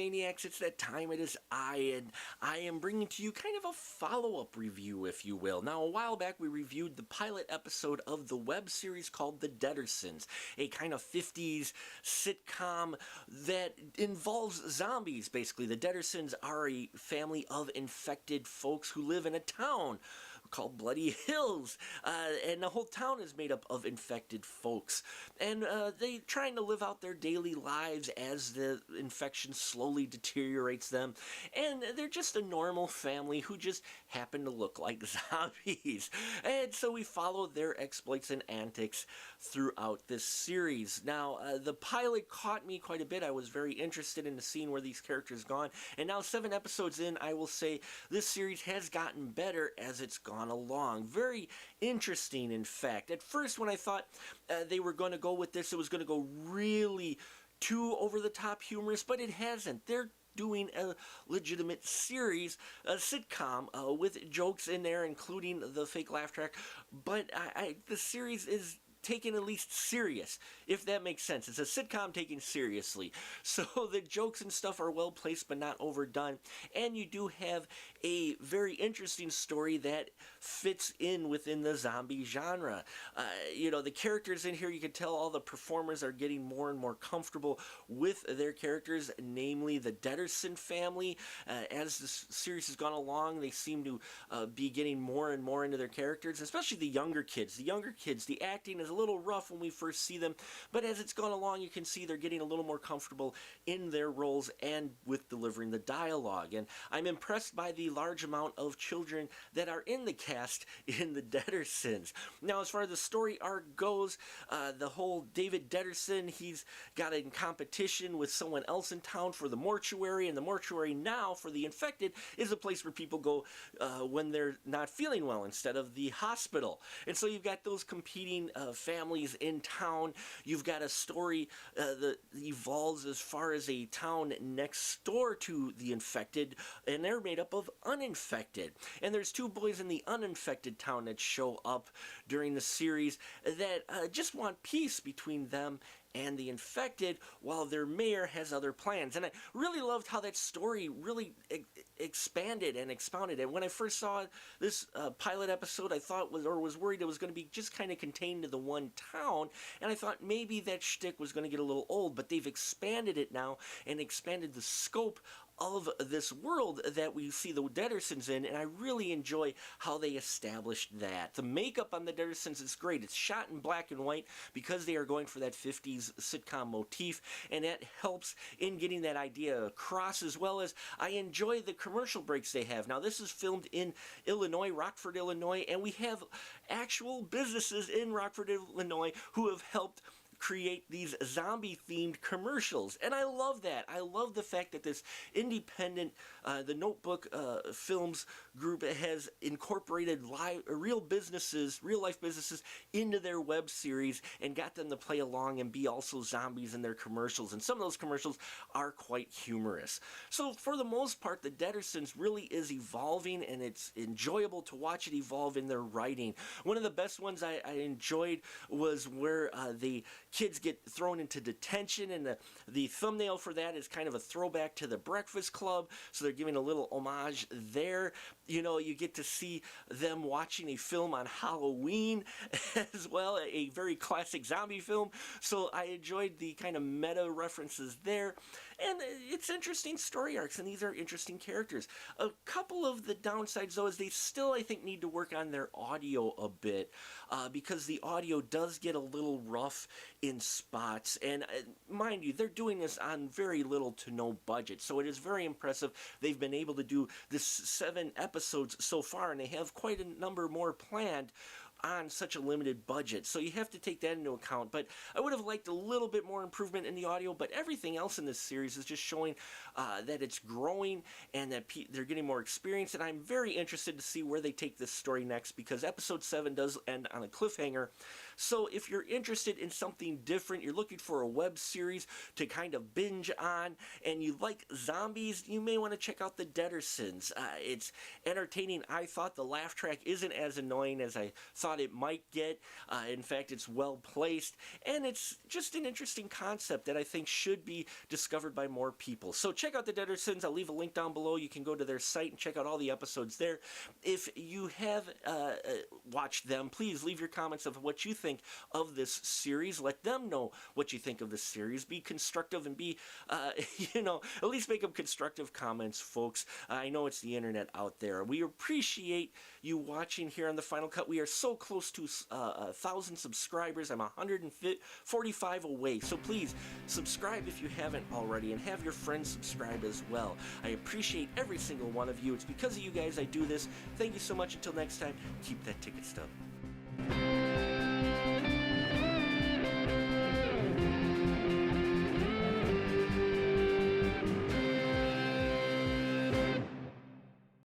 Maniacs, it's that time. It is and I am bringing to you kind of a follow-up review, if you will. Now, a while back, we reviewed the pilot episode of the web series called The Deadersons, a kind of 50s sitcom that involves zombies, basically. The Deadersons are a family of infected folks who live in a town called Bloody Hills, and the whole town is made up of infected folks, and they trying to live out their daily lives as the infection slowly deteriorates them, and they're just a normal family who just happen to look like zombies. And so we follow their exploits and antics throughout this series. Now, the pilot caught me quite a bit. I was very interested in the scene where these characters gone, and now 7 episodes in, I will say this series has gotten better as it's gone along. Very interesting, in fact. At first, when I thought they were going to go with this, it was going to go really too over-the-top humorous, but it hasn't. They're doing a legitimate series, a sitcom, with jokes in there, including the fake laugh track, but the series is taken at least serious, if that makes sense. It's a sitcom taken seriously. So the jokes and stuff are well placed but not overdone. And you do have a very interesting story that fits in within the zombie genre. The characters in here, you can tell all the performers are getting more and more comfortable with their characters, namely the Deaderson family. As the series has gone along, they seem to be getting more and more into their characters, especially the younger kids. The acting is a little rough when we first see them, but as it's gone along, you can see they're getting a little more comfortable in their roles and with delivering the dialogue. And I'm impressed by the large amount of children that are in the cast in the Deadersons. Now, as far as the story arc goes, the whole David Deaderson, he's got in competition with someone else in town for the mortuary, and the mortuary now for the infected is a place where people go when they're not feeling well instead of the hospital. And so you've got those competing families in town. You've got a story that evolves as far as a town next door to the infected, and they're made up of uninfected. And there's 2 boys in the uninfected town that show up during the series that just want peace between them and the infected, while their mayor has other plans. And I really loved how that story really expanded and expounded. And when I first saw this pilot episode, I thought was worried it was going to be just kind of contained to the one town, and I thought maybe that shtick was going to get a little old, but they've expanded it now and expanded the scope of this world that we see the Deadersons in, and I really enjoy how they established that. The makeup on the Deadersons is great. It's shot in black and white because they are going for that 50s sitcom motif, and that helps in getting that idea across, as well as I enjoy the commercial breaks they have. Now, this is filmed in Illinois, Rockford, Illinois, and we have actual businesses in Rockford, Illinois who have helped create these zombie-themed commercials, and I love that. I love the fact that this independent, the Notebook Films group has incorporated real life businesses into their web series and got them to play along and be also zombies in their commercials, and some of those commercials are quite humorous. So for the most part, the Deadersons really is evolving, and it's enjoyable to watch it evolve in their writing. One of the best ones I enjoyed was where the kids get thrown into detention, and the thumbnail for that is kind of a throwback to the Breakfast Club, so they're giving a little homage there. You get to see them watching a film on Halloween as well, a very classic zombie film, so I enjoyed the kind of meta references there, and it's interesting story arcs, and these are interesting characters. A couple of the downsides, though, is they still, I think, need to work on their audio a bit, because the audio does get a little rough in spots, and mind you, they're doing this on very little to no budget, so it is very impressive. They've been able to do this 7 episodes so far, and they have quite a number more planned on such a limited budget, so you have to take that into account. But I would have liked a little bit more improvement in the audio, but everything else in this series is just showing that it's growing and that they're getting more experience, and I'm very interested to see where they take this story next, because episode 7 does end on a cliffhanger. So if you're interested in something different, you're looking for a web series to kind of binge on, and you like zombies, you may want to check out the Deadersons. It's entertaining. I thought the laugh track isn't as annoying as I thought thought it might get. In fact, it's well placed, and it's just an interesting concept that I think should be discovered by more people. So check out the Deadersons. I'll leave a link down below. You can go to their site and check out all the episodes there. If you have watched them, please leave your comments of what you think of this series. Let them know what you think of this series. Be constructive and be, at least make them constructive comments, folks. I know it's the internet out there. We appreciate you watching here on The Final Cut. We are so close to 1,000 subscribers. I'm 145 away. So please subscribe if you haven't already, and have your friends subscribe as well. I appreciate every single one of you. It's because of you guys I do this. Thank you so much. Until next time, keep that ticket stub.